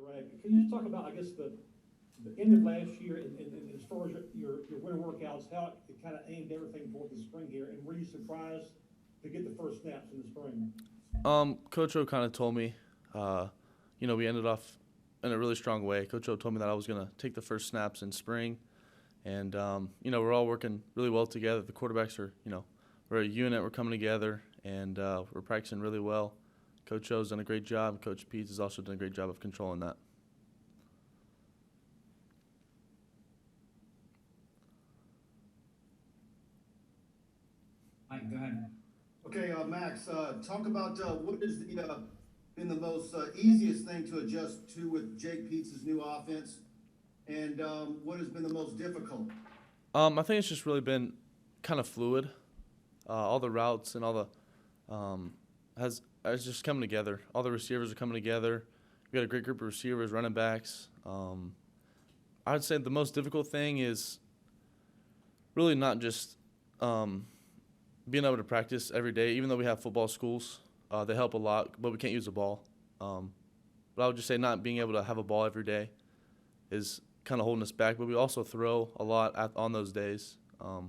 Correct. Can you just talk about, I guess, the end of last year and as far as your winter workouts, how it kind of aimed everything toward the spring here, and were you surprised to get the first snaps in the spring? Coach O kind of told me, we ended off in a really strong way. Coach O told me that I was going to take the first snaps in spring, and we're all working really well together. The quarterbacks are, we're a unit. We're coming together, and we're practicing really well. Coach O's done a great job. Coach Peetz has also done a great job of controlling that. Mike, go ahead. Okay, Max, talk about what is been the most easiest thing to adjust to with Jake Peetz's new offense, and what has been the most difficult? I think it's just really been kind of fluid. All the routes and all the it's just coming together. All the receivers are coming together. We got a great group of receivers, running backs. I would say the most difficult thing is really not just being able to practice every day. Even though we have football schools, they help a lot, but we can't use the ball. But I would just say not being able to have a ball every day is kind of holding us back. But we also throw a lot on those days. But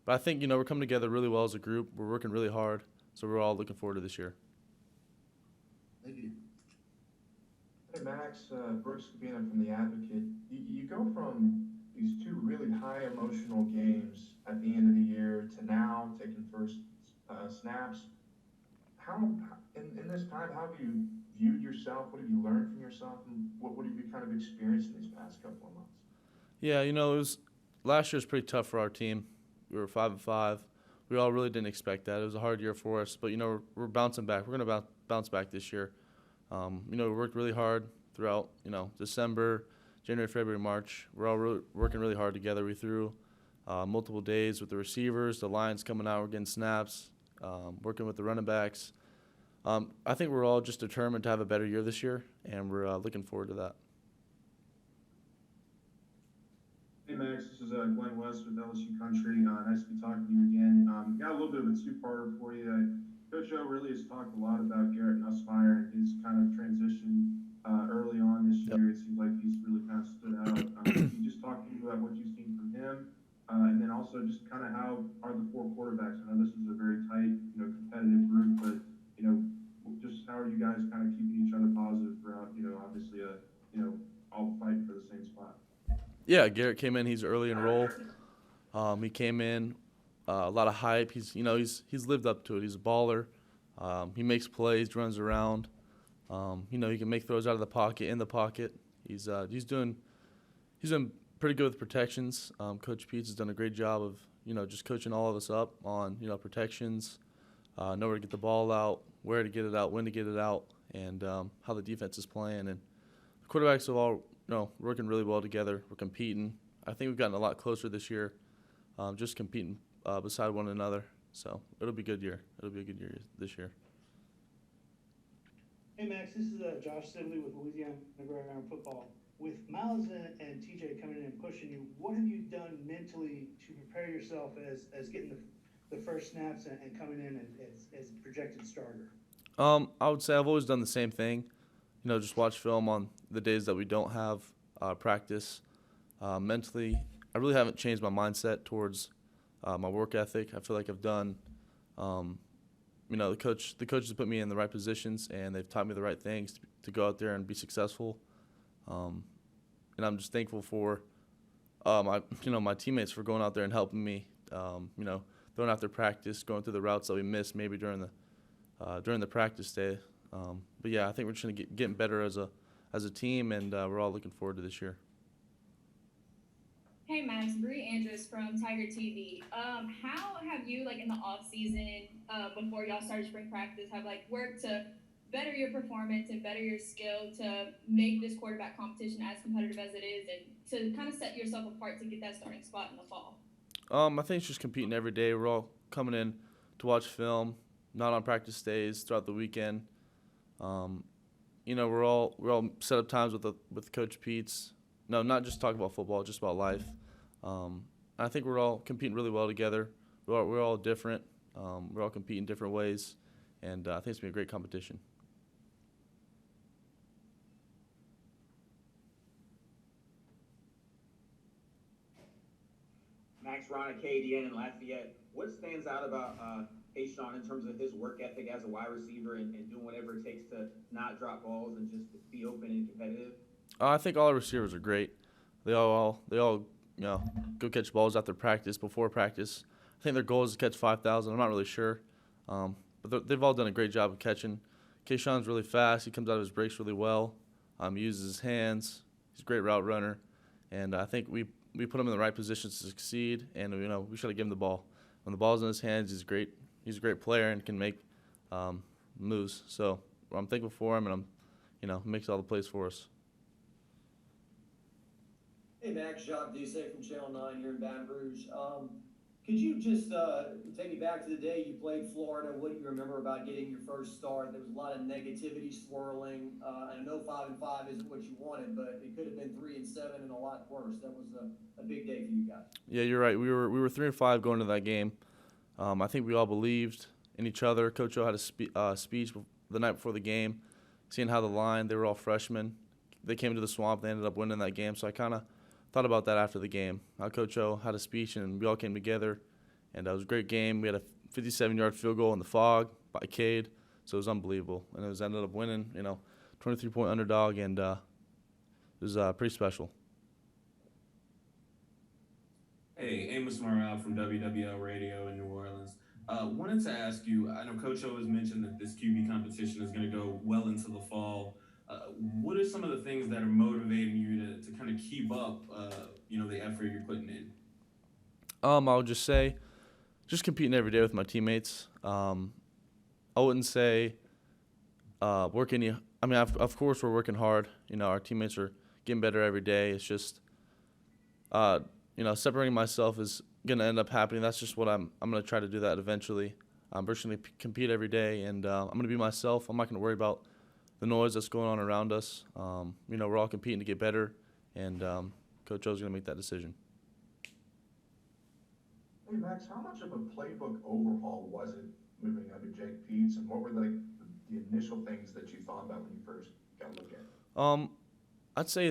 I think, we're coming together really well as a group. We're working really hard, so we're all looking forward to this year. Thank you. Hey Max, Brooks Cabina from The Advocate. You go from these two really high emotional games at the end of the year to now taking first snaps. How in this time, how have you viewed yourself? What have you learned from yourself, and what have you kind of experienced in these past couple of months? Yeah, last year was pretty tough for our team. We were 5-5. We all really didn't expect that. It was a hard year for us, but we're bouncing back. We're going to bounce back this year. We worked really hard throughout December, January, February, March. We're all working really hard together. We threw multiple days with the receivers, the lines coming out, we're getting snaps, working with the running backs. I think we're all just determined to have a better year this year, and we're looking forward to that. Hey Max, this is Glenn West with LSU Country. Nice to be talking to you again. Got a little bit of a two-parter for you. Coach O really has talked a lot about Garrett Nussmeier and his kind of transition early on this year. It seems like he's really kind of stood out. Can you just talk to me about what you've seen from him, and then also just kind of how are the four quarterbacks? I know this is a very tight, competitive group, but just how are you guys kind of keeping each other positive throughout? Obviously, all fighting for the same spot. Yeah, Garrett came in. He's early enroll. He came in, a lot of hype. He's lived up to it. He's a baller. He makes plays, runs around. He can make throws out of the pocket, in the pocket. He's doing pretty good with protections. Coach Peetz has done a great job of just coaching all of us up on protections, know where to get the ball out, where to get it out, when to get it out, and how the defense is playing. And the quarterbacks have all working really well together. We're competing. I think we've gotten a lot closer this year, just competing beside one another. So it'll be a good year. It'll be a good year this year. Hey Max, this is Josh Sibley with Louisiana Gridiron Football. With Myles and TJ coming in and pushing you, what have you done mentally to prepare yourself as getting the first snaps and coming in as a projected starter? I would say I've always done the same thing. Just watch film on the days that we don't have practice. Mentally, I really haven't changed my mindset towards my work ethic. I feel like I've done, the coaches put me in the right positions, and they've taught me the right things to go out there and be successful. And I'm just thankful for my teammates for going out there and helping me. Throwing out their practice, going through the routes that we missed maybe during the practice day. But yeah, I think we're just getting better as a team, and we're all looking forward to this year. Hey Max, Bree Andrews from Tiger TV. How have you, in the off season, before y'all started spring practice, have worked to better your performance and better your skill to make this quarterback competition as competitive as it is, and to kind of set yourself apart to get that starting spot in the fall? I think it's just competing every day. We're all coming in to watch film, not on practice days throughout the weekend. We're all set up times with Coach Peetz. No, not just talk about football, just about life. I think we're all competing really well together. We're all different. We're all competing different ways, and I think it's been a great competition. Ron Acadian and Lafayette. What stands out about Hayshawn in terms of his work ethic as a wide receiver and doing whatever it takes to not drop balls and just be open and competitive? I think all our receivers are great. They all go catch balls after practice, before practice. I think their goal is to catch 5,000. I'm not really sure, but they've all done a great job of catching. Kayshawn's really fast. He comes out of his breaks really well. He uses his hands. He's a great route runner, and I think we put him in the right positions to succeed. And we should have given him the ball. When the ball's in his hands, he's great. He's a great player and can make moves. So I'm thankful for him, and he makes all the plays for us. Hey Max, Jacques Doucet from Channel 9 here in Baton Rouge. Could you just take me back to the day you played Florida? What do you remember about getting your first start? There was a lot of negativity swirling. I know 5-5 isn't what you wanted, but it could have been 3-7 and a lot worse. That was a big day for you guys. Yeah, you're right. We were 3-5 going to that game. I think we all believed in each other. Coach O had a speech the night before the game, seeing how they were all freshmen. They came to the Swamp. They ended up winning that game. So I kind of thought about that after the game. Coach O had a speech, and we all came together, and it was a great game. We had a 57-yard field goal in the fog by Cade, so it was unbelievable. And it ended up winning, 23-point underdog, and it was pretty special. Hey, Amos Marab from WWL Radio in New Orleans. Wanted to ask you, I know Coach O has mentioned that this QB competition is going to go well into the fall. What are some of the things that are motivating you to kind of keep up, the effort you're putting in? I would just say, just competing every day with my teammates. I wouldn't say working. I mean, of course we're working hard. Our teammates are getting better every day. It's just, separating myself is gonna end up happening. That's just what I'm gonna try to do that eventually. I'm just gonna compete every day, and I'm gonna be myself. I'm not gonna worry about the noise that's going on around us. We're all competing to get better, and Coach O's going to make that decision. Hey, Max, how much of a playbook overhaul was it moving under Jake Peetz, and what were the initial things that you thought about when you first got a look at it? I'd say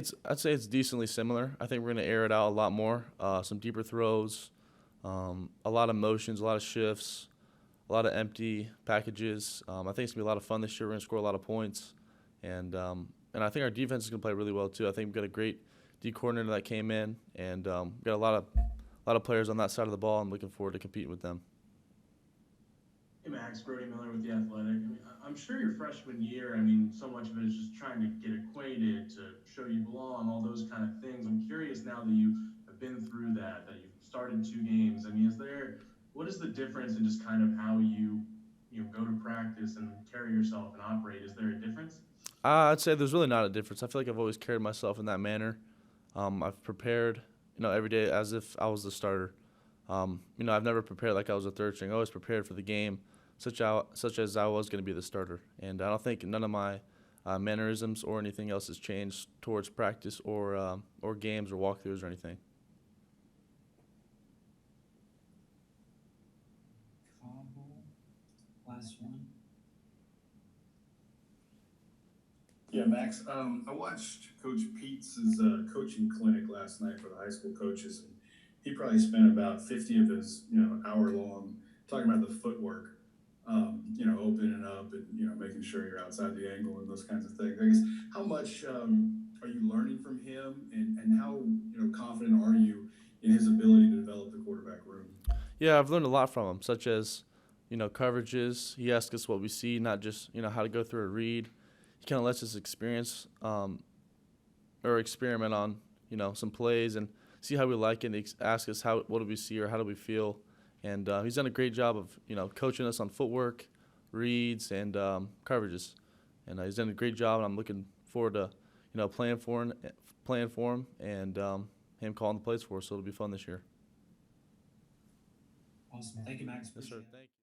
it's decently similar. I think we're going to air it out a lot more, some deeper throws, a lot of motions, a lot of shifts, a lot of empty packages. I think it's going to be a lot of fun this year. We're going to score a lot of points. And I think our defense is going to play really well, too. I think we've got a great D coordinator that came in, and we've got a lot of players on that side of the ball. I'm looking forward to competing with them. Hey, Max, Brody Miller with The Athletic. I'm sure your freshman year, so much of it is just trying to get acquainted, to show you belong, all those kind of things. I'm curious now that you have been through that you've started 2 games. What is the difference in just kind of how you go to practice and carry yourself and operate? Is there a difference? I'd say there's really not a difference. I feel like I've always carried myself in that manner. I've prepared, every day as if I was the starter. I've never prepared like I was a third string. I always prepared for the game, such as I was going to be the starter. And I don't think none of my mannerisms or anything else has changed towards practice or games or walkthroughs or anything. Last one. Yeah, Max. I watched Coach Peetz's coaching clinic last night for the high school coaches, and he probably spent about 50 of his, hour long talking about the footwork, opening up and making sure you're outside the angle and those kinds of things. I guess how much are you learning from him, and how confident are you in his ability to develop the quarterback room? Yeah, I've learned a lot from him, such as coverages. He asks us what we see, not just how to go through a read. He kind of lets us experience or experiment on some plays and see how we like it. And he asks us what do we see or how do we feel. And he's done a great job of coaching us on footwork, reads, and coverages. And he's done a great job. And I'm looking forward to playing for him and him calling the plays for us. So it'll be fun this year. Awesome. Thank you, Max. Yes, sir. Thank you.